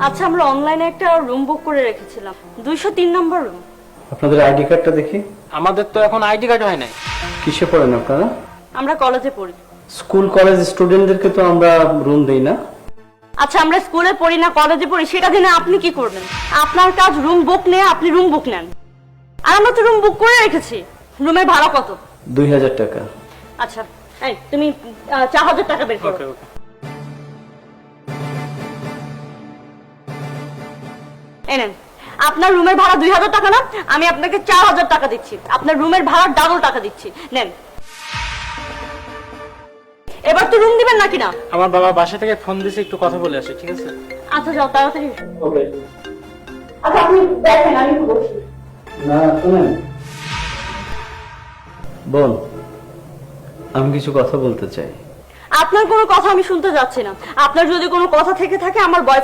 আচ্ছা, আমরা অনলাইনে একটা রুম বুক করে রেখেছিলাম, 203 নম্বর রুম। আপনাদের আইডি কার্ডটা দেখি। আমাদের তো এখন আইডি কার্ড হয় নাই। কিসে পড়েন আপনারা? আমরা কলেজে পড়ি। স্কুল কলেজ স্টুডেন্টদেরকে তো আমরা রুম দেই না। আচ্ছা, আমরা স্কুলে পড়ি না কলেজে পড়ি, সেটা জেনে আপনি কি করবেন? আপনার কাজ রুম বুক নিয়ে, আপনি রুম বুক নেন। আর আমরা তো রুম বুক করে রেখেছি। রুমের ভাড়া কত? 2000 টাকা। আচ্ছা, এই তুমি 4000 টাকা বের করো। ওকে ওকে। এই নেন, আপনার রুমের ভাড়া 2000 টাকা না, আমি আপনাকে 4000 টাকা দিচ্ছি। আপনার রুমের ভাড়া ডাবল টাকা দিচ্ছি, নেন। এবার তো রুম দিবেন নাকি না? আমার বাবা বাসা থেকে ফোন দিয়েছে, একটু কথা বলে আসে, ঠিক আছে? আচ্ছা, যাও তাড়াতাড়ি। ওকে। আচ্ছা, আপনি দেখেন, আমি একটু বসি। না শুনেন বোন, আমি কিছু কথা বলতে চাই। আপনার কোনো কথা আমি শুনতে যাচ্ছি না। আপনার যদি কোনো কথা থেকে থাকে, আমার